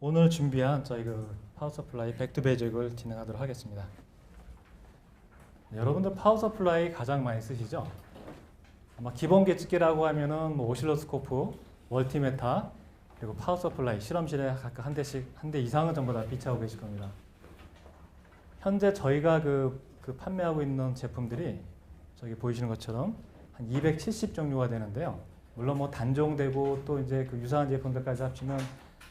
오늘 준비한 저희 파워 서플라이 백투 베이직을 진행하도록 하겠습니다. 네, 여러분들 파워 서플라이 가장 많이 쓰시죠? 아마 기본 계측기라고 하면은 오실로스코프, 멀티메타, 그리고 파워 서플라이 실험실에 각각 한 대 이상은 전부 다 비치하고 계실 겁니다. 현재 저희가 판매하고 있는 제품들이 저기 보이시는 것처럼 한 270 종류가 되는데요. 물론 단종되고 또 이제 유사한 제품들까지 합치면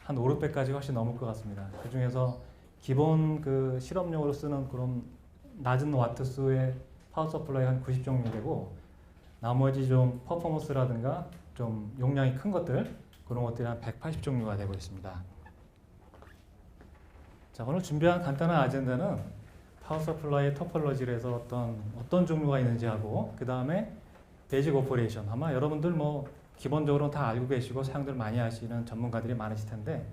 한 5, 600까지 훨씬 넘을 것 같습니다. 그 중에서 기본 실험용으로 쓰는 그런 낮은 와트 수의 파워 서플라이 한 90 종류 되고, 나머지 좀 퍼포먼스라든가 좀 용량이 큰 것들, 그런 것들이 한 180 종류가 되고 있습니다. 자, 오늘 준비한 간단한 아젠다는 파워 서플라이 토폴로지를 해서 어떤 종류가 있는지 하고, 그 다음에 베이직 오퍼레이션, 아마 여러분들 기본적으로 다 알고 계시고 사용들 많이 하시는 전문가들이 많으실 텐데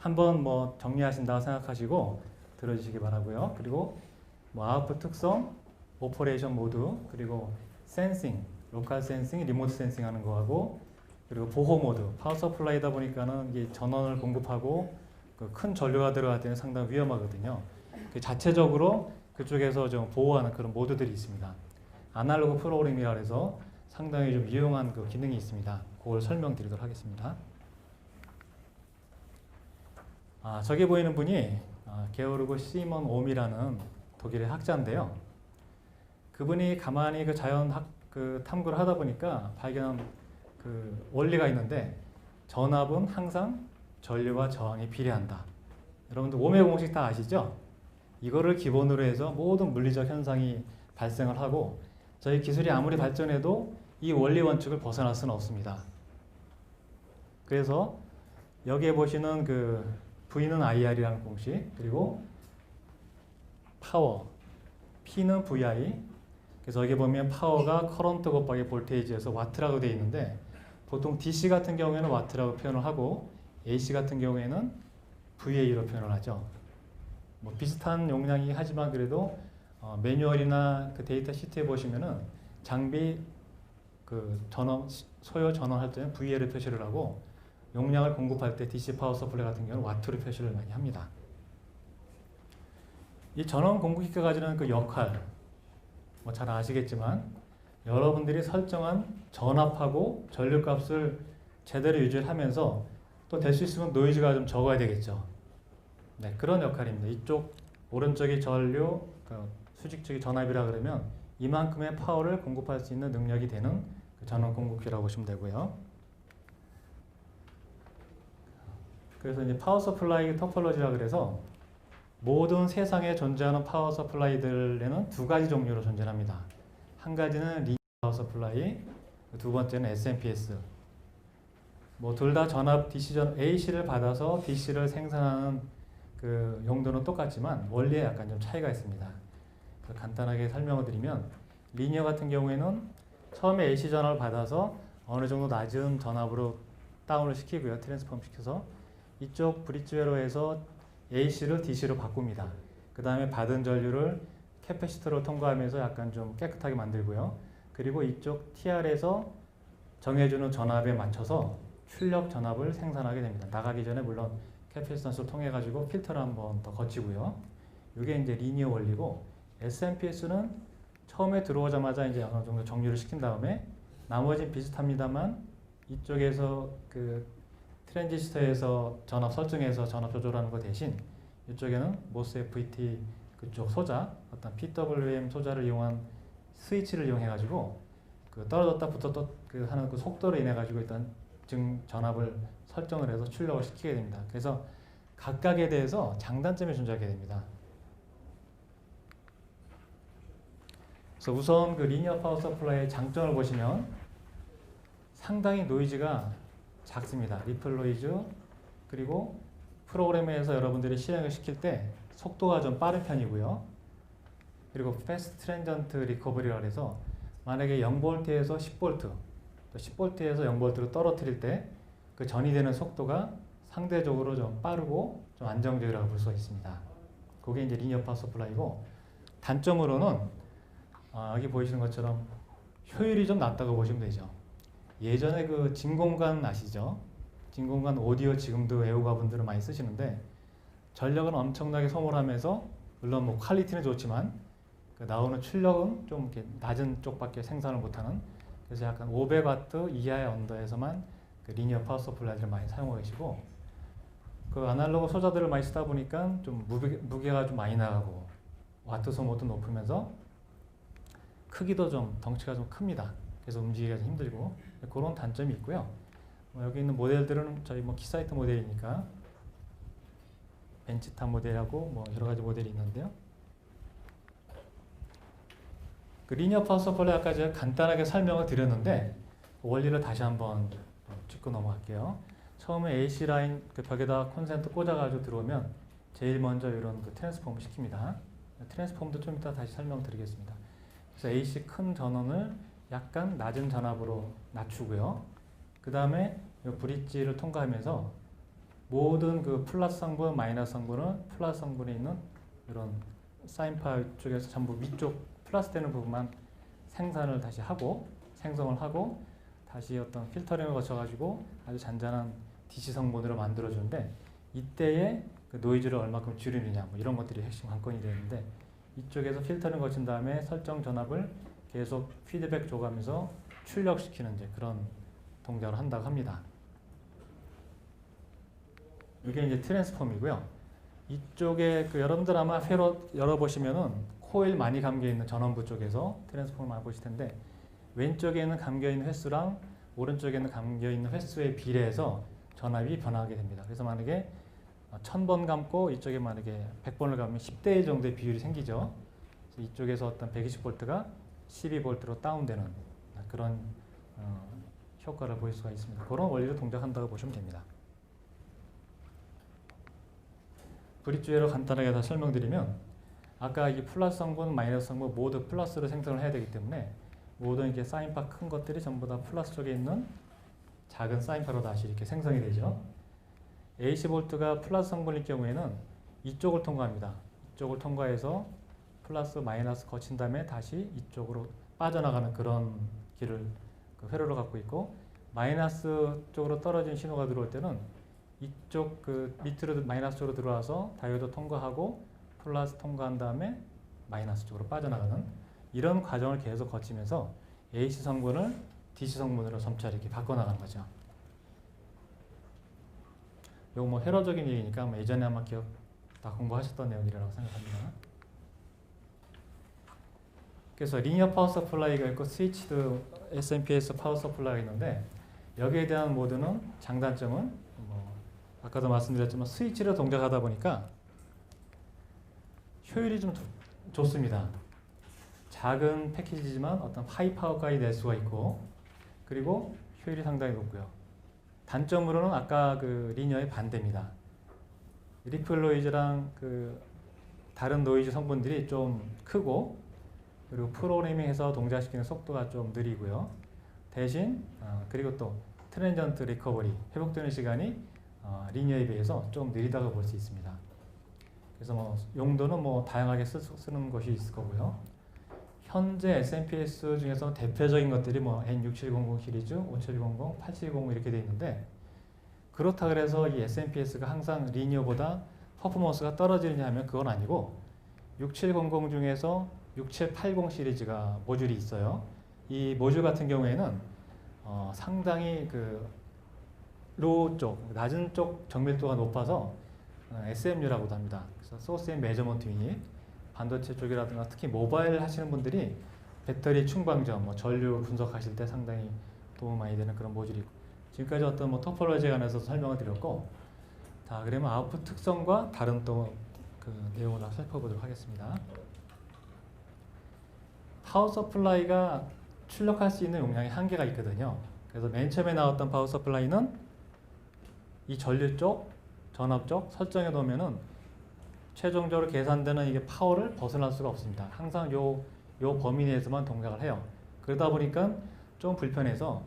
한번 정리하신다고 생각하시고 들어주시기 바라고요. 그리고 아웃풋 특성, 오퍼레이션 모드, 그리고 센싱, 로컬 센싱, 리모트 센싱 하는 거하고, 그리고 보호 모드, 파워 서플라이다 보니까는 이게 전원을 공급하고 큰 전류가 들어갈 때는 상당히 위험하거든요. 자체적으로 그쪽에서 좀 보호하는 그런 모드들이 있습니다. 아날로그 프로그램이라 해서 상당히 좀 유용한 기능이 있습니다. 그걸 설명드리도록 하겠습니다. 저기 보이는 분이 게오르그 시몬 옴이라는 독일의 학자인데요. 그분이 가만히 자연학 탐구를 하다 보니까 발견한 원리가 있는데, 전압은 항상 전류와 저항이 비례한다. 여러분들 옴의 공식 다 아시죠? 이거를 기본으로 해서 모든 물리적 현상이 발생을 하고, 저희 기술이 아무리 발전해도 이 원리 원칙을 벗어날 수는 없습니다. 그래서 여기에 보시는 V는 IR이라는 공식, 그리고 파워, P는 VI. 그래서 여기 보면 파워가 커런트 곱하기 볼테이지에서 와트라고 되어 있는데, 보통 DC 같은 경우에는 와트라고 표현을 하고 AC 같은 경우에는 VA로 표현을 하죠. 비슷한 용량이 하지만 그래도 매뉴얼이나 데이터 시트에 보시면은 장비 소요 전원할 때는 VA를 표시를 하고, 용량을 공급할 때 DC 파워 서플라이 같은 경우는 와트로 표시를 많이 합니다. 이 전원 공급기가 가지는 역할, 잘 아시겠지만 여러분들이 설정한 전압하고 전류값을 제대로 유지를 하면서 또 될 수 있으면 노이즈가 좀 적어야 되겠죠. 네, 그런 역할입니다. 이쪽 오른쪽이 전류, 수직 쪽이 전압이라 그러면 이만큼의 파워를 공급할 수 있는 능력이 되는 전원 공급기라고 보시면 되고요. 그래서 이제 파워 서플라이 토폴로지라 그래서 모든 세상에 존재하는 파워 서플라이들에는 두 가지 종류로 존재합니다. 한 가지는 리니어 파워 서플라이, 두 번째는 SMPS. 둘 다 전압 AC를 받아서 DC를 생산하는 용도는 똑같지만 원리에 약간 좀 차이가 있습니다. 간단하게 설명을 드리면, 리니어 같은 경우에는 처음에 AC 전압을 받아서 어느 정도 낮은 전압으로 다운을 시키고요. 트랜스폼 시켜서 이쪽 브릿지웨로 해서 AC를 DC로 바꿉니다. 그 다음에 받은 전류를 캐패시터로 통과하면서 약간 좀 깨끗하게 만들고요. 그리고 이쪽 TR에서 정해주는 전압에 맞춰서 출력 전압을 생산하게 됩니다. 나가기 전에 물론 캐패시턴스를 통해 가지고 필터를 한번 더 거치고요. 이게 이제 리니어 원리고, SMPS는 처음에 들어오자마자 이제 어느 정도 정류를 시킨 다음에 나머지는 비슷합니다만 이쪽에서 트랜지스터에서 전압 설정해서 전압 조절하는 것 대신 이쪽에는 모스 FET 그쪽 소자, 어떤 PWM 소자를 이용한 스위치를 이용해 가지고 떨어졌다 붙었다 하는 속도로 인해 가지고 일단 전압을 설정을 해서 출력을 시키게 됩니다. 그래서 각각에 대해서 장단점이 존재하게 됩니다. 그래서 우선 리니어 파워 서플라이의 장점을 보시면 상당히 노이즈가 작습니다. 리플 노이즈, 그리고 프로그램에서 여러분들이 실행을 시킬 때 속도가 좀 빠른 편이고요. 그리고 패스트 트랜전트 리커버리라 해서 만약에 0V에서 10V, 또 10V에서 0V로 떨어뜨릴 때 전이되는 속도가 상대적으로 좀 빠르고 좀 안정적이라고 볼 수 있습니다. 그게 이제 리니어 파워 서플라이고, 단점으로는 여기 보이시는 것처럼 효율이 좀 낮다고 보시면 되죠. 예전에 진공관 아시죠? 진공관 오디오 지금도 애호가 분들은 많이 쓰시는데 전력은 엄청나게 소모하면서 물론 뭐 퀄리티는 좋지만 그 나오는 출력은 좀 이렇게 낮은 쪽밖에 생산을 못하는, 그래서 약간 500W 이하의 언더에서만 그 리니어 파워 서플라이를 많이 사용하고 계시고, 그 아날로그 소자들을 많이 쓰다 보니까 좀 무게가 좀 많이 나가고 와트 소모도 높으면서 크기도 좀 덩치가 좀 큽니다. 그래서 움직이기가 좀 힘들고 그런 단점이 있고요. 여기 있는 모델들은 저희 뭐 키사이트 모델이니까 벤치탑 모델하고 뭐 여러 가지 모델이 있는데요. 그 리니어 파워 서플라이 아까 제가 간단하게 설명을 드렸는데 원리를 다시 한번 짚고 넘어갈게요. 처음에 AC 라인 그 벽에다 콘센트 꽂아가지고 들어오면 제일 먼저 이런 그 트랜스폼을 시킵니다. 트랜스폼도 좀 이따 다시 설명드리겠습니다. 그래서 AC 큰 전원을 약간 낮은 전압으로 낮추고요. 그 다음에 이 브릿지를 통과하면서 모든 그 플러스 성분, 마이너스 성분은 플러스 성분에 있는 이런 사인파 쪽에서 전부 위쪽 플러스 되는 부분만 생성을 하고 다시 어떤 필터링을 거쳐가지고 아주 잔잔한 DC 성분으로 만들어주는데, 이때의 그 노이즈를 얼마큼 줄이느냐 뭐 이런 것들이 핵심 관건이 되는데, 이쪽에서 필터링 거친 다음에 설정 전압을 계속 피드백 줘가면서 출력시키는 이제 그런 동작을 한다고 합니다. 이게 이제 트랜스폼이고요. 이쪽에 그 여러분들 아마 회로 열어보시면은 코일 많이 감겨 있는 전원부 쪽에서 트랜스폼을 많이 보실 텐데, 왼쪽에는 감겨 있는 횟수랑 오른쪽에는 감겨 있는 횟수의 비례해서 전압이 변하게 됩니다. 그래서 만약에 1000번 감고 이쪽에 만약에 100번을 감으면 10대 1 정도의 비율이 생기죠. 그래서 이쪽에서 어떤 120V가 12V로 다운되는 그런 효과를 보일 수가 있습니다. 그런 원리로 동작한다고 보시면 됩니다. 브릿지웨어로 간단하게 다 설명드리면, 아까 이 플러스 성분, 마이너스 성분 모두 플러스로 생성을 해야 되기 때문에 모든 이렇게 사인파 큰 것들이 전부 다 플러스 쪽에 있는 작은 사인파로 다시 이렇게 생성이 되죠. AC 볼트가 플러스 성분일 경우에는 이쪽을 통과합니다. 이쪽을 통과해서 플러스 마이너스 거친 다음에 다시 이쪽으로 빠져나가는 그런 길을 그 회로를 갖고 있고, 마이너스 쪽으로 떨어진 신호가 들어올 때는 이쪽 그 밑으로 마이너스 쪽으로 들어와서 다이오드 통과하고 플러스 통과한 다음에 마이너스 쪽으로 빠져나가는 이런 과정을 계속 거치면서 AC 성분을 DC 성분으로 점차 이렇게 바꿔나가는 거죠. 이거 뭐 회로적인 얘기니까 뭐 예전에 아마 다 공부하셨던 내용이라고 생각합니다. 그래서 리니어 파워 서플라이가 있고 스위치드 SMPS 파워 서플라이가 있는데, 여기에 대한 모드는 장단점은 뭐 아까도 말씀드렸지만 스위치로 동작하다 보니까 효율이 좀 좋습니다. 작은 패키지지만 어떤 하이 파워까지 낼 수가 있고, 그리고 효율이 상당히 높고요. 단점으로는 아까 그 리니어의 반대입니다. 리플 노이즈랑 그 다른 노이즈 성분들이 좀 크고, 그리고 프로그래밍해서 동작시키는 속도가 좀 느리고요. 대신 그리고 또 트랜전트 리커버리, 회복되는 시간이 리니어에 비해서 좀 느리다고 볼 수 있습니다. 그래서 뭐 용도는 뭐 다양하게 쓰는 것이 있을 거고요. 현재 SMPS 중에서 대표적인 것들이 뭐 N6700 시리즈, 5700, 8700 이렇게 되어 있는데, 그렇다 그래서 이 SMPS가 항상 리니어보다 퍼포먼스가 떨어지느냐 하면 그건 아니고, 6700 중에서 6780 시리즈가 모듈이 있어요. 이 모듈 같은 경우에는 상당히 그 로우 쪽, 낮은 쪽 정밀도가 높아서 SMU라고도 합니다. 그래서 소스 앤 메저먼트 유닛, 반도체 쪽이라든가 특히 모바일 하시는 분들이 배터리 충방전, 뭐 전류 분석하실 때 상당히 도움 많이 되는 그런 모듈이고, 지금까지 어떤 뭐 토폴로지에 관해서 설명을 드렸고, 자 그러면 아웃풋 특성과 다른 또 그 내용을 살펴보도록 하겠습니다. 파워 서플라이가 출력할 수 있는 용량이 한계가 있거든요. 그래서 맨 처음에 나왔던 파워 서플라이는 이 전류 쪽, 전압 쪽 설정해 놓으면은 최종적으로 계산되는 이게 파워를 벗어날 수가 없습니다. 항상 요 범위 내에서만 동작을 해요. 그러다 보니까 좀 불편해서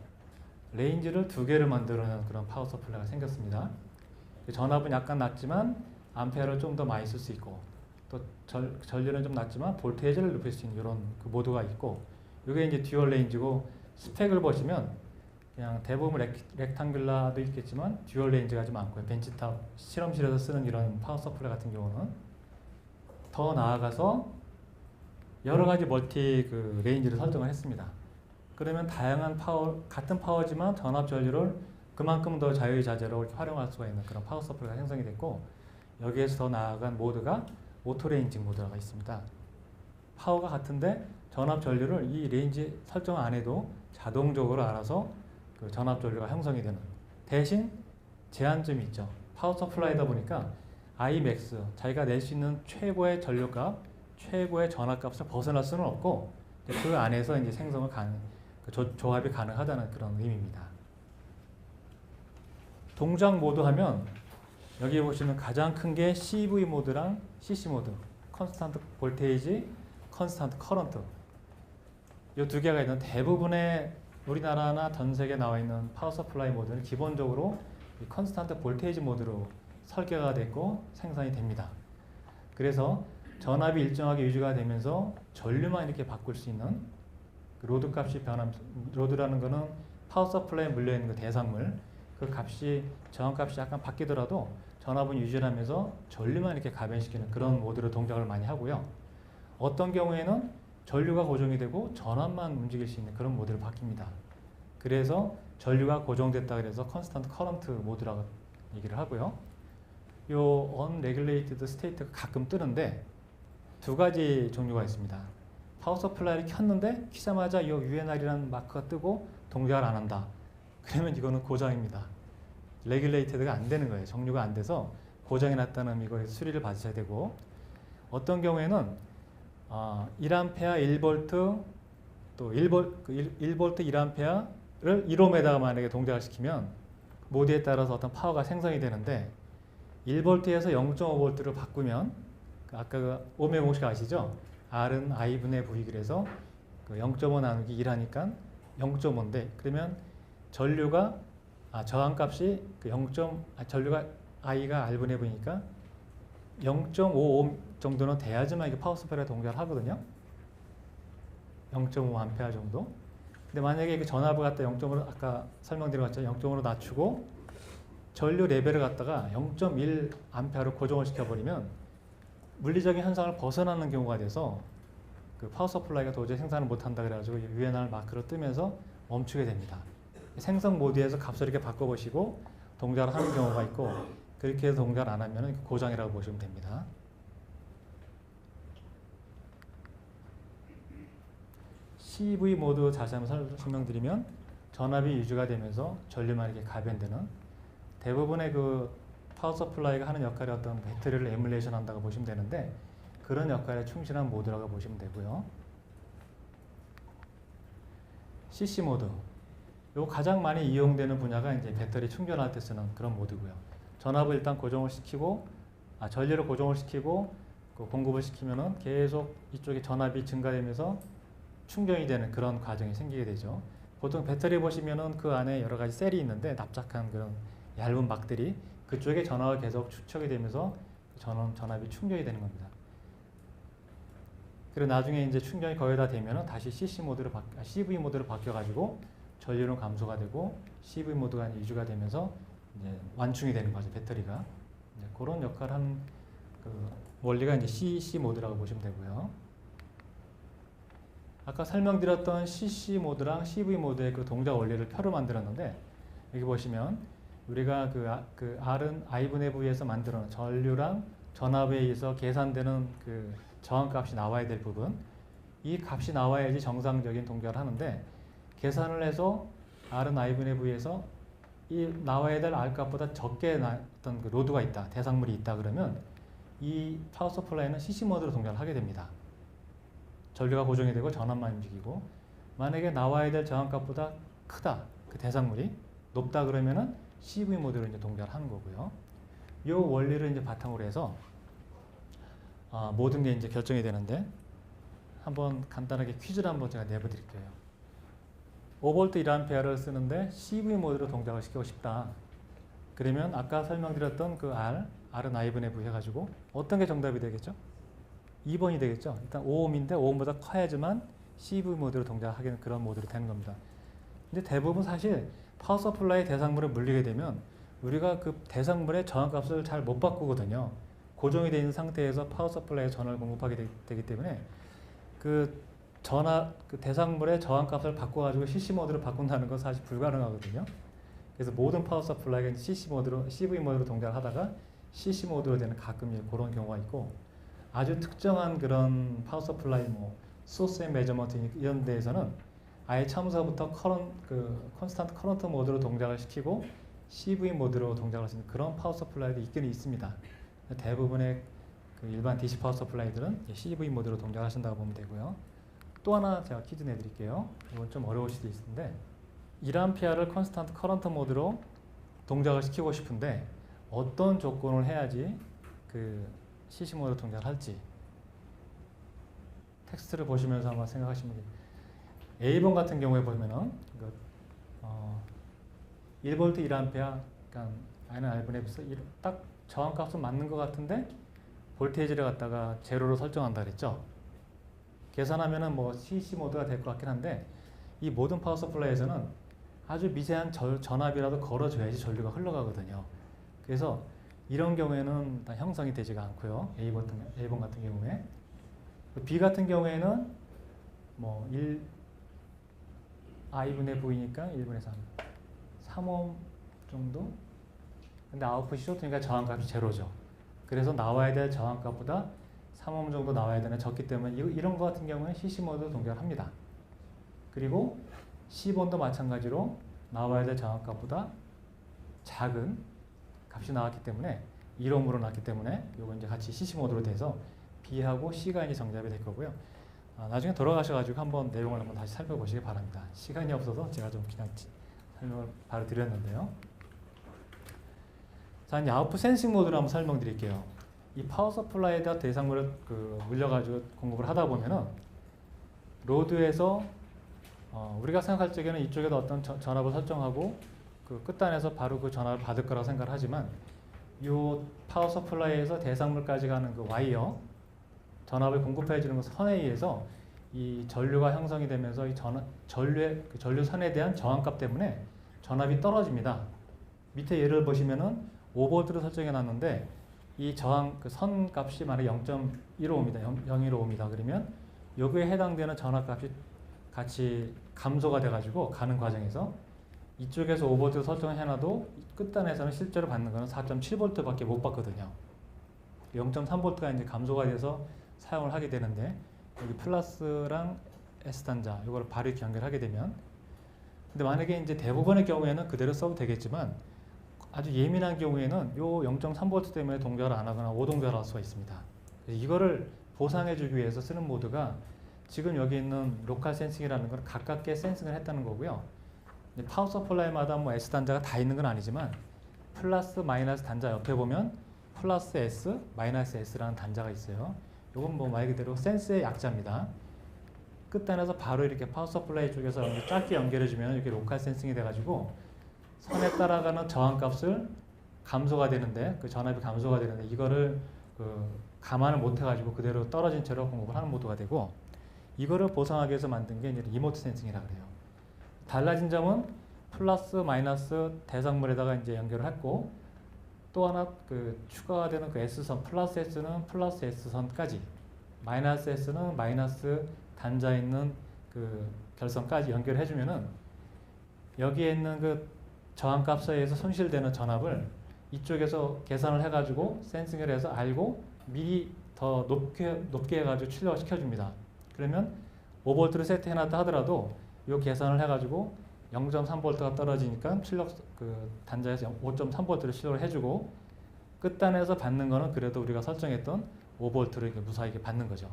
레인지를 2개를 만들어내는 그런 파워 서플라이가 생겼습니다. 전압은 약간 낮지만 암페어를 좀 더 많이 쓸 수 있고, 또 전류는 좀 낮지만 볼테이지를 높일 수 있는 이런 그 모드가 있고, 이게 이제 듀얼 레인지고, 스펙을 보시면 그냥 대부분 렉탕귤라도 있겠지만 듀얼 레인지가 좀 많고요. 벤치탑 실험실에서 쓰는 이런 파워 서플라이 같은 경우는 더 나아가서 여러 가지 멀티 그 레인지를 설정을 했습니다. 그러면 다양한 같은 파워지만 전압 전류를 그만큼 더 자유자재로 이렇게 활용할 수가 있는 그런 파워 서플라이가 형성이 됐고, 여기에서 더 나아간 모드가 오토 레인지 모드가 있습니다. 파워가 같은데 전압 전류를 이 레인지 설정 안 해도 자동적으로 알아서 그 전압 전류가 형성이 되는, 대신 제한점이 있죠. 파워 서플라이다 보니까 Imax, 자기가 낼 수 있는 최고의 전류값, 최고의 전압값을 벗어날 수는 없고, 그 안에서 이제 생성을 조합이 가능하다는 그런 의미입니다. 동작 모드 하면 여기 보시면 가장 큰 게 CV 모드랑 CC 모드, 컨스탄트 볼테이지, 컨스탄트 커런트, 이 두 개가 있는, 대부분의 우리나라나 전 세계에 나와 있는 파워 서플라이 모드는 기본적으로 이 컨스탄트 볼테이지 모드로 설계가 됐고 생산이 됩니다. 그래서 전압이 일정하게 유지가 되면서 전류만 이렇게 바꿀 수 있는 그 로드 값이 로드라는 거는 파워 서플라이에 물려있는 그 대상물, 그 값이 저항값이 약간 바뀌더라도 전압은 유지하면서 전류만 이렇게 가변시키는 그런 모드로 동작을 많이 하고요. 어떤 경우에는 전류가 고정이 되고 전압만 움직일 수 있는 그런 모드로 바뀝니다. 그래서 전류가 고정됐다 그래서 컨스탄트 커런트 모드라고 얘기를 하고요. 요 unregulated state가 가끔 뜨는데 두 가지 종류가 있습니다. 파워 서플라이를 켰는데 키자마자 이 UNR이라는 마크가 뜨고 동작을 안 한다. 그러면 이거는 고장입니다. 레귤레이티드가 안 되는 거예요. 정류가 안 돼서 고장이 났다는 의미고 수리를 받으셔야 되고, 어떤 경우에는 1A 1V 또 1V 1A를 1옴에다가 만약에 동작을 시키면 모드에 따라서 어떤 파워가 생성이 되는데, 1V에서 0.5V를 바꾸면 아까 그 옴의 공식 아시죠? R은 I분의 V, 그래서 0.5 나누기 1 하니까 0.5인데, 그러면 전류가 저항값이 전류가 I가 R분의 V니까 0.5옴 정도는 돼야지만 이게 파워 서플라이 동작을 하거든요. 0.5A 정도. 근데 만약에 그 전압을 갖다 0.5로 아까 설명드린 것처럼 0.5로 낮추고 전류 레벨을 갖다가 0.1A로 고정을 시켜버리면 물리적인 현상을 벗어나는 경우가 돼서 그 파워 서플라이가 도저히 생산을 못한다 그래가지고 UNR 마크로 뜨면서 멈추게 됩니다. 생성 모드에서 값을 이렇게 바꿔보시고 동작을 하는 경우가 있고, 그렇게 해서 동작을 안 하면 고장이라고 보시면 됩니다. CV 모드 다시 한번 설명드리면 전압이 유지가 되면서 전류만 이렇게 가변되는, 대부분의 그 파워 서플라이가 하는 역할이 어떤 배터리를 에뮬레이션 한다고 보시면 되는데, 그런 역할에 충실한 모드라고 보시면 되고요. CC 모드, 요 가장 많이 이용되는 분야가 이제 배터리 충전할 때 쓰는 그런 모드고요. 전압을 일단 고정을 시키고, 전류를 고정을 시키고 그 공급을 시키면은 계속 이쪽에 전압이 증가되면서 충전이 되는 그런 과정이 생기게 되죠. 보통 배터리 보시면은 그 안에 여러 가지 셀이 있는데 납작한 그런 얇은 막들이, 그쪽에 전압이 계속 축적이 되면서 전압이 충전이 되는 겁니다. 그리고 나중에 이제 충전이 거의 다 되면은 다시 CV 모드로 바뀌어가지고 전류는 감소가 되고 CV 모드가 유지가 되면서 이제 완충이 되는 거죠, 배터리가. 이제 그런 역할을 하는 그 원리가 이제 CC 모드라고 보시면 되고요. 아까 설명드렸던 CC 모드랑 CV 모드의 그 동작 원리를 표로 만들었는데, 여기 보시면 우리가 그 R은 I분의 V에서 만들어 놓은 전류랑 전압에 의해서 계산되는 그 저항값이 나와야 될 부분, 이 값이 나와야지 정상적인 동작을 하는데, 계산을 해서 R은 I분의 V에서 이 나와야 될 R 값보다 적게 어떤 그 로드가 있다, 대상물이 있다 그러면 이 파워 서플라이는 CC 모드로 동작을 하게 됩니다. 전류가 고정이 되고 전압만 움직이고, 만약에 나와야 될 저항값보다 크다, 그 대상물이 높다 그러면은 CV 모드로 이제 동작을 하는 거고요. 이 원리를 이제 바탕으로 해서 모든 게 이제 결정이 되는데, 한번 간단하게 퀴즈를 한번 제가 내보드릴게요. 5V 1A를 쓰는데 CV 모드로 동작을 시키고 싶다. 그러면 아까 설명드렸던 그 R은 I분의 V 해가지고 어떤 게 정답이 되겠죠? 2번이 되겠죠. 일단 5옴인데 5옴보다 커야지만 CV 모드로 동작하게 되는 그런 모드로 되는 겁니다. 근데 대부분 사실 파워 서플라이 대상물에 물리게 되면 우리가 그 대상물의 저항값을 잘 못 바꾸거든요. 고정이 되어 있는 상태에서 파워 서플라이에 전원을 공급하게 되기 때문에 그 대상물의 저항값을 바꿔가지고 CC 모드로 바꾼다는 건 사실 불가능하거든요. 그래서 모든 파워 서플라이가 CC 모드로, CV 모드로 동작을 하다가 CC 모드로 되는 가끔 그런 경우가 있고, 아주 특정한 그런 파워 서플라이 소스 앤 매저먼트 이런 데에서는 아예 처음서부터 콘스탄트 커런트 모드로 동작을 시키고 CV 모드로 동작을 할 수 있는 그런 파워 서플라이도 있기는 있습니다. 대부분의 그 일반 DC 파워 서플라이들은 CV 모드로 동작하신다고 보면 되고요. 또 하나 제가 퀴즈 내드릴게요. 이건 좀 어려울 수도 있는데 1A를 콘스탄트 커런트 모드로 동작을 시키고 싶은데 어떤 조건을 해야지 그 CC 모드 동작을 할지 텍스트를 보시면서 한번 생각하시면 돼요. A번 같은 경우에 보면은 1V 1A 그러니까 I는 R분의 F에서 딱 저항값은 맞는 것 같은데 볼테이지를 갖다가 제로로 설정한다 그랬죠. 계산하면은 CC 모드가 될 것 같긴 한데 이 모든 파워 서플라이에서는 아주 미세한 전압이라도 걸어줘야지 전류가 흘러가거든요. 그래서 이런 경우에는 다 형성이 되지가 않고요. A번 같은 경우에 B 같은 경우에는 1I분의 V니까 1분의 3옴 정도? 근데 아웃풋이 쇼트니까 저항값이 제로죠. 그래서 나와야 될 저항값보다 3옴 정도 나와야 되는 적기 때문에 이런 거 같은 경우는 CC 모드 동작을 합니다. 그리고 C번도 마찬가지로 나와야 될 저항값보다 작은 값이 나왔기 때문에 1옴으로 나왔기 때문에 이거 이제 같이 CC 모드로 돼서 B하고 C가 이제 정답이 될 거고요. 나중에 돌아가셔가지고 한번 내용을 한번 다시 살펴보시기 바랍니다. 시간이 없어서 제가 좀 그냥 설명을 바로 드렸는데요. 자, 이제 아웃풋 센싱 모드를 한번 설명드릴게요. 이 파워 서플라이에다 대상물을 물려가지고 공급을 하다 보면은 로드에서 우리가 생각할 적에는 이쪽에다 어떤 전압을 설정하고 그 끝단에서 바로 그 전압을 받을 거라고 생각을 하지만 이 파워 서플라이에서 대상물까지 가는 그 와이어 전압을 공급해 주는 그 선에 의해서 이 전류가 형성이 되면서 이 전류선에 대한 저항값 때문에 전압이 떨어집니다. 밑에 예를 보시면은 5V로 설정해 놨는데 이 저항 선 값이 만약 0.15입니다. 0.155입니다. 그러면 여기에 해당되는 전압값이 같이 감소가 돼 가지고 가는 과정에서 이쪽에서 5V로 설정해 놔도 끝단에서는 실제로 받는 거는 4.7V밖에 못 받거든요. 0.3V가 이제 감소가 돼서 사용을 하게 되는데 여기 플러스랑 S 단자 이걸 바로 이렇게 연결하게 되면, 근데 만약에 이제 대부분의 경우에는 그대로 써도 되겠지만 아주 예민한 경우에는 요 0.3V 때문에 동작을 안 하거나 오동작을 할 수가 있습니다. 이거를 보상해 주기 위해서 쓰는 모드가 지금 여기 있는 로컬 센싱이라는 걸 가깝게 센싱을 했다는 거고요. 파워 서플라이마다 S 단자가 다 있는 건 아니지만 플러스 마이너스 단자 옆에 보면 플러스 S, 마이너스 S라는 단자가 있어요. 이건 말 그대로 센스의 약자입니다. 끝단에서 바로 이렇게 파워 서플라이 쪽에서 짧게 연결해주면 이렇게 로컬 센싱이 돼가지고 선에 따라가는 저항값을 감소가 되는데 그 전압이 감소가 되는데 이거를 감안을 못 해가지고 그대로 떨어진 채로 공급을 하는 모드가 되고, 이거를 보상하기 위해서 만든 게 이제 리모트 센싱이라 그래요. 달라진 점은 플러스 마이너스 대상물에다가 이제 연결을 했고, 또 하나 추가가 되는 그 S선, 플러스 S는 플러스 S선까지, 마이너스 S는 마이너스 단자 있는 그 결선까지 연결해 주면은 여기에 있는 그 저항값에 의해서 손실되는 전압을 이쪽에서 계산을 해가지고 센싱을 해서 알고 미리 더 높게 해가지고 출력을 시켜줍니다. 그러면 5V를 세트해놨다 하더라도 이 계산을 해가지고 0.3V가 떨어지니까 출력 단자에서 5.3V를 출력을 해주고 끝단에서 받는 거는 그래도 우리가 설정했던 5V를 무사하게 받는 거죠.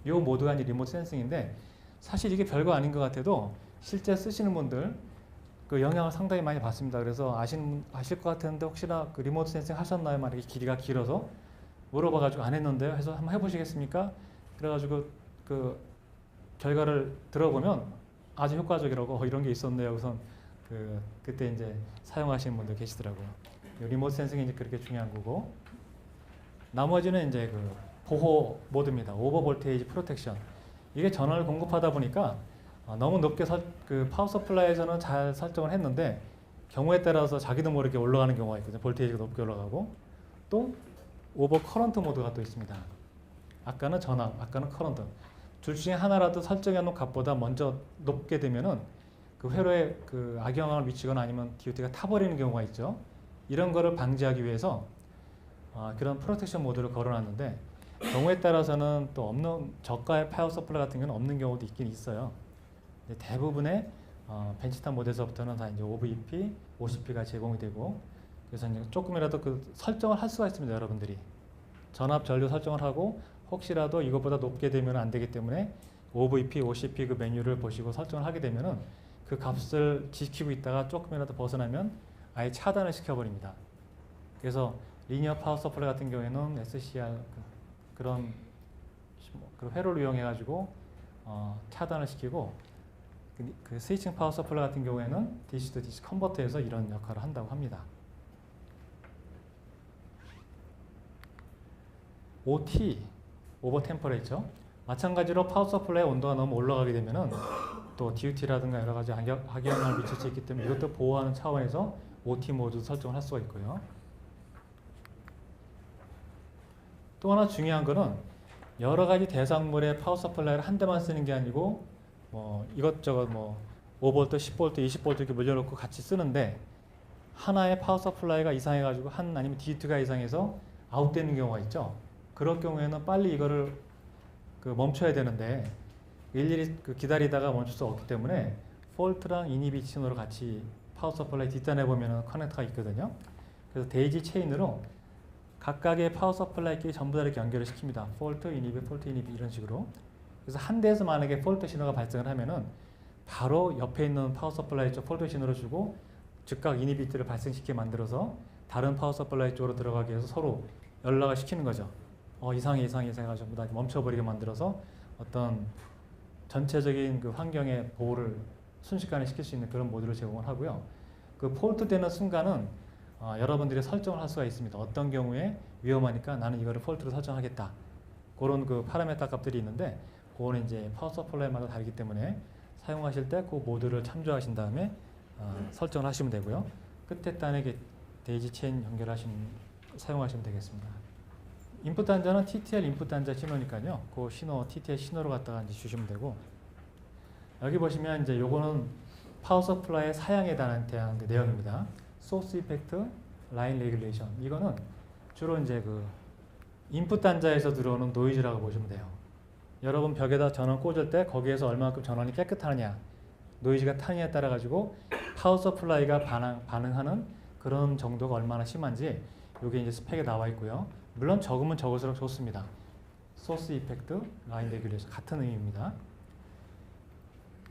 이 모드가 이제 리모트 센싱인데 사실 이게 별거 아닌 것 같아도 실제 쓰시는 분들 그 영향을 상당히 많이 받습니다. 그래서 아실 것 같은데 혹시나 그 리모트 센싱 하셨나요? 만약에 길이가 길어서 물어봐가지고 안 했는데요. 해서 한번 해보시겠습니까? 그래가지고 그 결과를 들어보면 아주 효과적이라고 이런 게 있었네요. 우선 그때 이제 사용하시는 분들 계시더라고요. 리모트 센싱이 이제 그렇게 중요한 거고, 나머지는 이제 보호 모드입니다. 오버 볼테이지 프로텍션. 이게 전원을 공급하다 보니까 너무 높게 그 파워 서플라이에서는 잘 설정을 했는데 경우에 따라서 자기도 모르게 올라가는 경우가 있거든요. 볼테이지가 높게 올라가고 또 오버 커런트 모드가 또 있습니다. 아까는 전압, 아까는 커런트. 둘 중에 하나라도 설정해 놓은 값보다 먼저 높게 되면은 그 회로에 그 악영향을 미치거나 아니면 DOT가 타버리는 경우가 있죠. 이런 거를 방지하기 위해서 그런 프로텍션 모드를 걸어놨는데 경우에 따라서는 또 없는 저가의 파워 서플라이 같은 경우는 없는 경우도 있긴 있어요. 대부분의 벤치탑 모델에서부터는 다 이제 OVP, OCP가 제공이 되고 그래서 이제 조금이라도 그 설정을 할 수가 있습니다, 여러분들이. 전압 전류 설정을 하고 혹시라도 이것보다 높게 되면 안 되기 때문에 OVP, OCP 그 메뉴를 보시고 설정을 하게 되면은 그 값을 지키고 있다가 조금이라도 벗어나면 아예 차단을 시켜버립니다. 그래서 리니어 파워 서플라이 같은 경우에는 SCR 그런 회로를 이용해 가지고 차단을 시키고 그 스위칭 파워 서플라이 같은 경우에는 DC to DC 컨버터에서 이런 역할을 한다고 합니다. OT, 오버 템퍼레이처. 마찬가지로 파워 서플라이 온도가 너무 올라가게 되면은 또 DUT라든가 여러 가지 악영향을 미칠 수 있기 때문에 이것도 보호하는 차원에서 OT 모드 설정을 할 수가 있고요. 또 하나 중요한 거는 여러 가지 대상물의 파워 서플라이를 한 대만 쓰는 게 아니고 이것저것 5V, 10V, 20V 이렇게 물려놓고 같이 쓰는데 하나의 파워 서플라이가 이상해가지고 아니면 DUT가 이상해서 아웃되는 경우가 있죠. 그럴 경우에는 빨리 이거를 멈춰야 되는데 일일이 기다리다가 멈출 수 없기 때문에 폴트랑 이니빗 신호를 같이 파워 서플라이 뒷단에 보면 커넥터가 있거든요. 그래서 데이지 체인으로 각각의 파워 서플라이끼리 전부 다 이렇게 연결을 시킵니다. 폴트, 이니빗, 폴트, 이니빗 이런 식으로. 그래서 한 대에서 만약에 폴트 신호가 발생을 하면은 바로 옆에 있는 파워 서플라이 쪽 폴트 신호를 주고 즉각 이니빗을 발생시키게 만들어서 다른 파워 서플라이 쪽으로 들어가게 해서 서로 연락을 시키는 거죠. 이상해 해가지고 전부 다 멈춰버리게 만들어서 어떤 전체적인 그 환경의 보호를 순식간에 시킬 수 있는 그런 모드를 제공을 하고요. 그 폴트 되는 순간은 여러분들이 설정을 할 수가 있습니다. 어떤 경우에 위험하니까 나는 이거를 폴트로 설정하겠다. 그런 그 파라메타 값들이 있는데 그거는 이제 파워 서플라이마다 다르기 때문에 사용하실 때 그 모드를 참조하신 다음에 설정을 하시면 되고요. 끝에 단에 데이지 체인 사용하시면 되겠습니다. 인풋 단자는 TTL 인풋 단자 신호니까요. 그 신호 TTL 신호로 갖다가 이제 주시면 되고 여기 보시면 이제 요거는 파워 서플라이의 사양에 대한 그 내용입니다. 소스 이펙트, 라인 레귤레이션. 이거는 주로 이제 그 인풋 단자에서 들어오는 노이즈라고 보시면 돼요. 여러분 벽에다 전원 꽂을 때 거기에서 얼마만큼 전원이 깨끗하느냐, 노이즈가 타느냐에 따라 가지고 파워 서플라이가 반응하는 그런 정도가 얼마나 심한지 이게 이제 스펙에 나와 있고요. 물론 적으면 적을수록 좋습니다. 소스 이펙트, 라인 레귤레이션 같은 의미입니다.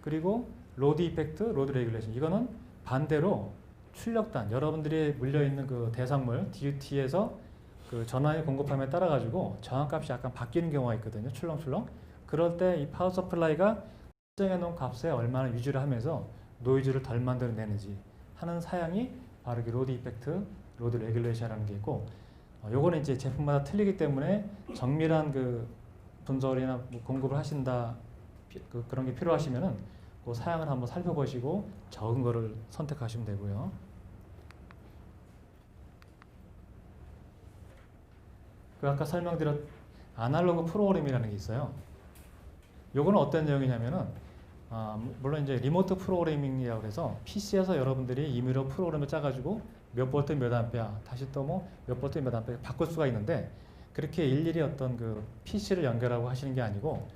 그리고 로드 이펙트, 로드 레귤레이션. 이거는 반대로 출력단, 여러분들이 물려있는 그 대상물 DUT에서 그 전원의 공급함에 따라 가지고 저항값이 약간 바뀌는 경우가 있거든요. 출렁출렁. 그럴 때 이 파워 서플라이가 설정해 놓은 값에 얼마나 유지를 하면서 노이즈를 덜 만들어내는지 하는 사양이 바로 로드 이펙트, 로드 레귤레이션이라는 게 있고 요거는 이제 제품마다 틀리기 때문에 정밀한 그 분석이나 공급을 하신다 그런 게 필요하시면은 그 사양을 한번 살펴보시고 적은 거를 선택하시면 되고요. 그 아까 설명드렸 아날로그 프로그램이라는 게 있어요. 요거는 어떤 내용이냐면은 물론 이제 리모트 프로그래밍이라고 해서 PC에서 여러분들이 임의로 프로그램을 짜가지고 몇 볼트 몇 암페어 다시 또 몇 볼트 몇 암페어 바꿀 수가 있는데 그렇게 일일이 어떤 그 PC를 연결하고 하시는 게 아니고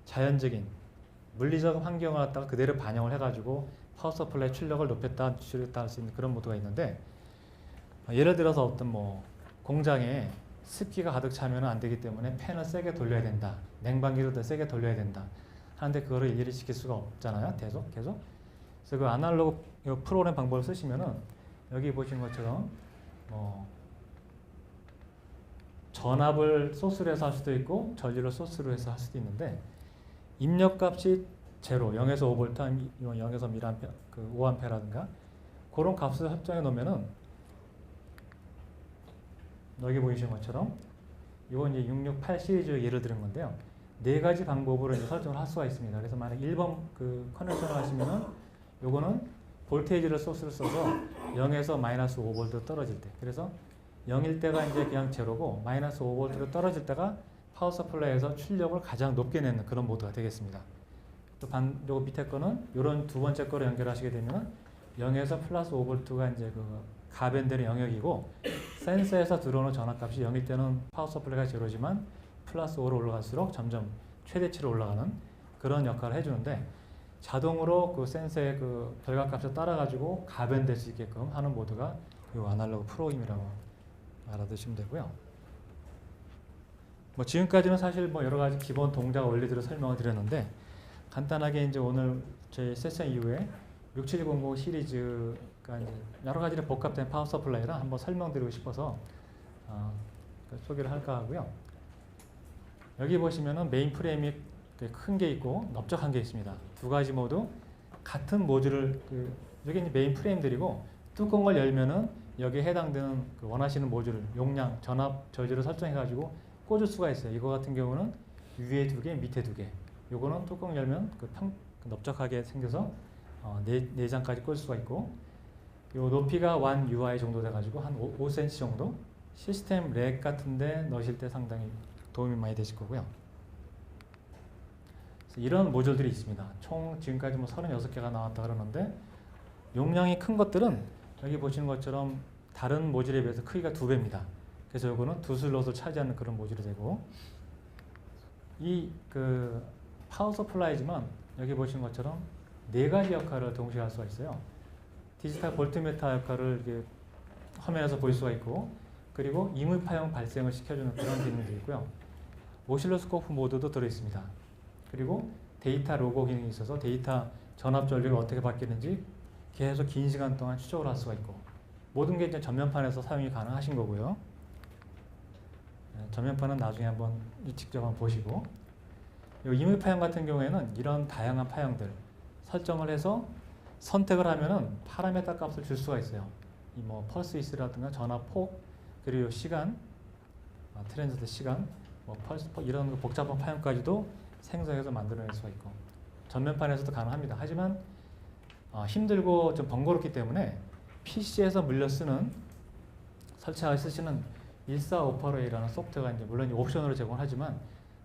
자연적인 물리적 환경을 갖다가 그대로 반영을 해가지고 파워 서플라이 출력을 높였다 줄였다 할 수 있는 그런 모드가 있는데 예를 들어서 어떤 공장에 습기가 가득 차면 안 되기 때문에 팬을 세게 돌려야 된다. 냉방기를 더 세게 돌려야 된다. 하는데 그거를 일일이 지킬 수가 없잖아요. 계속. 그래서 그 아날로그 프로그램 방법을 쓰시면은 여기 보신 것처럼 전압을 소스로 해서 할 수도 있고 전류를 소스로 해서 할 수도 있는데 입력값이 제로 0에서 5V, 0에서 1A, 그 5A라든가 그런 값을 설정해 놓으면은 여기 보이신 것처럼 이건 이제 668 시리즈 예를 들은 건데요. 네 가지 방법으로 이제 설정을 할 수가 있습니다. 그래서 만약 1번 그 커넥션을 하시면은 요거는 볼테이지를 소스를 써서 0에서 마이너스 5V 떨어질 때, 그래서 0일 때가 이제 그냥 제로고 마이너스 5V로 떨어질 때가 파워 서플라이에서 출력을 가장 높게 내는 그런 모드가 되겠습니다. 또 요 밑에 거는 요런 두 번째 거로 연결하시게 되면 0에서 플러스 5V가 이제 그 가변되는 영역이고, 센서에서 들어오는 전압값이 0일 때는 파워 서플라이가 제로지만 플러스 5로 올라갈수록 점점 최대치로 올라가는 그런 역할을 해주는데, 자동으로 그 센서의 그 결과값을 따라가지고 가변될 수 있게끔 하는 모드가 이 아날로그 프로임이라고 알아두시면 되고요. 뭐 지금까지는 사실 뭐 여러 가지 기본 동작 원리들을 설명을 드렸는데, 간단하게 이제 오늘 저희 세션 이후에 6700 시리즈가 이제 여러 가지 복합된 파워 서플라이라 한번 설명드리고 싶어서 소개를 할까 하고요. 여기 보시면은 메인 프레임이 큰 게 있고 넓적한 게 있습니다. 두 가지 모두 같은 모듈을 여기 이제 메인 프레임들이고, 뚜껑을 열면은 여기에 해당되는 그 원하시는 모듈 용량, 전압, 저지를 설정해가지고 꽂을 수가 있어요. 이거 같은 경우는 위에 두 개, 밑에 두 개. 요거는 뚜껑 열면 넓적하게 생겨서 네 장까지 꽂을 수가 있고, 요 높이가 1 UI 정도 돼가지고 한 5cm 정도, 시스템 렉 같은데 넣으실 때 상당히 도움이 많이 되실 거고요. 이런 모듈들이 있습니다. 총 지금까지 뭐 36개가 나왔다 그러는데, 용량이 큰 것들은 여기 보시는 것처럼 다른 모듈에 비해서 크기가 2배입니다. 그래서 이거는 두 슬롯을 차지하는 그런 모듈이 되고, 이 그 파워 서플라이지만 여기 보시는 것처럼 네 가지 역할을 동시에 할 수가 있어요. 디지털 볼트미터 역할을 이렇게 화면에서 볼 수가 있고, 그리고 이물파형 발생을 시켜주는 그런 기능도 있고요. 오실로스코프 모드도 들어있습니다. 그리고 데이터 로고 기능이 있어서 데이터 전압 전류가 어떻게 바뀌는지 계속 긴 시간 동안 추적을 할 수가 있고, 모든 게 이제 전면판에서 사용이 가능하신 거고요. 전면판은 나중에 한번 직접 한번 보시고, 이물 파형 같은 경우에는 이런 다양한 파형들 설정을 해서 선택을 하면은 파라미터 값을 줄 수가 있어요. 이 뭐 펄스 위스라든가 전압 폭, 그리고 시간, 트랜지트 시간, 뭐 펄스 폭 이런 복잡한 파형까지도 생성해서 만들어낼 수가 있고, 전면판에서도 가능합니다. 하지만 힘들고 좀 번거롭기 때문에 PC에서 물려 쓰는 설치하여 쓰시는 1458A라는 소프트웨어가 이제 물론 옵션으로 제공하지만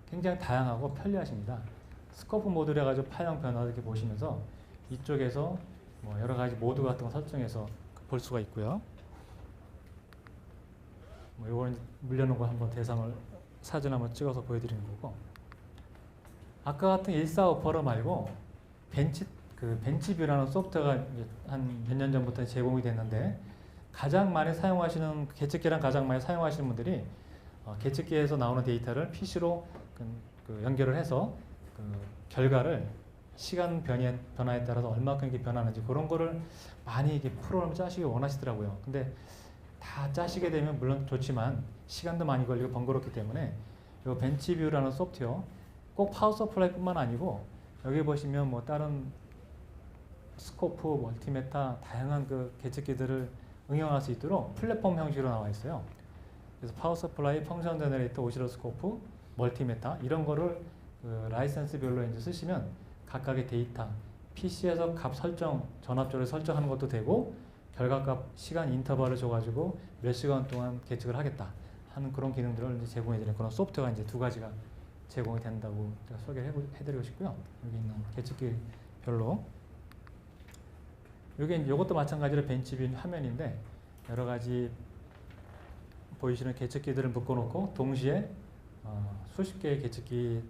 굉장히 다양하고 편리하십니다. 스코프 모드를 해가지고 파형 변화 이렇게 보시면서 이쪽에서 뭐 여러 가지 모드 같은 거 설정해서 볼 수가 있고요. 뭐 이거는 물려놓은 거 한번 대상을 사진 한번 찍어서 보여드리는 거고, 아까 같은 1458 말고 벤치뷰라는 소프트웨어가 한 몇 년 전부터 제공이 됐는데, 가장 많이 사용하시는 계측기랑 가장 많이 사용하시는 분들이 계측기에서 나오는 데이터를 PC로 연결을 해서 결과를 시간 변화에 따라서 얼마큼 이렇게 변하는지 그런 거를 많이 이렇게 프로그램을 짜시기 원하시더라고요. 근데 다 짜시게 되면 물론 좋지만 시간도 많이 걸리고 번거롭기 때문에 이 벤치뷰라는 소프트웨어 꼭 파워 서플라이뿐만 아니고 여기 보시면 뭐 다른 스코프, 멀티메타 다양한 그 계측기들을 응용할 수 있도록 플랫폼 형식으로 나와 있어요. 그래서 파워 서플라이, 펑션 제너레이터, 오실로스코프, 멀티메타 이런 거를 그 라이센스별로 이제 쓰시면 각각의 데이터, PC에서 값 설정, 전압조를 설정하는 것도 되고, 결과값 시간 인터벌을 줘가지고 몇 시간 동안 계측을 하겠다 하는 그런 기능들을 이제 제공해드리는 그런 소프트웨어가 이제 두 가지가 제공이 된다고 제가 소개해드리고 싶고요. 여기 있는 계측기별로. 여기 이것도 마찬가지로 벤치뷰 화면인데 여러 가지 보이시는 계측기들을 묶어놓고 동시에 수십 개의 계측기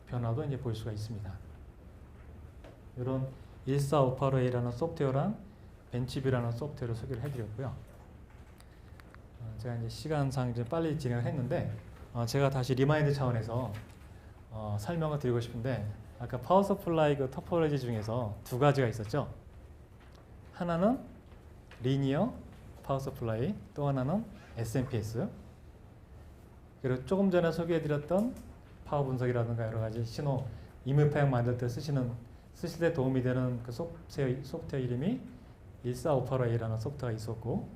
변화도 이제 볼 수가 있습니다. 이런 1458A라는 소프트웨어랑 벤치뷰라는 소프트웨어를 소개를 해드렸고요. 제가 이제 시간상 이제 빨리 진행을 했는데 제가 다시 리마인드 차원에서 설명을 드리고 싶은데, 아까 파워 서플라이 그 토포로지 중에서 두 가지가 있었죠. 하나는 리니어 파워 서플라이, 또 하나는 SMPS. 그리고 조금 전에 소개해드렸던 파워 분석이라든가 여러 가지 신호 이물 파형 만들 때 쓰실 때 도움이 되는 그 소프트웨어 이름이 1458A라는 소프트웨어가 있었고,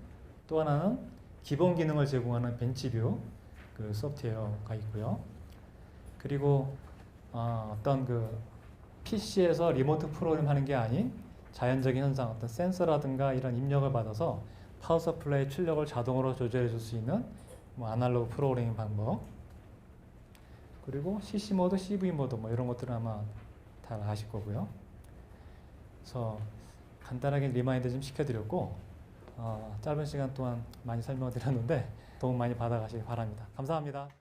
또 하나는 기본 기능을 제공하는 벤치뷰 그 소프트웨어가 있고요. 그리고 어떤 그 PC에서 리모트 프로그램 하는 게 아닌 자연적인 현상, 어떤 센서라든가 이런 입력을 받아서 파워 서플라이 출력을 자동으로 조절해 줄 수 있는 뭐 아날로그 프로그래밍 방법, 그리고 CC 모드, CV 모드 뭐 이런 것들은 아마 다 아실 거고요. 그래서 간단하게 리마인드 좀 시켜드렸고 짧은 시간 동안 많이 설명을 드렸는데 도움 많이 받아가시기 바랍니다. 감사합니다.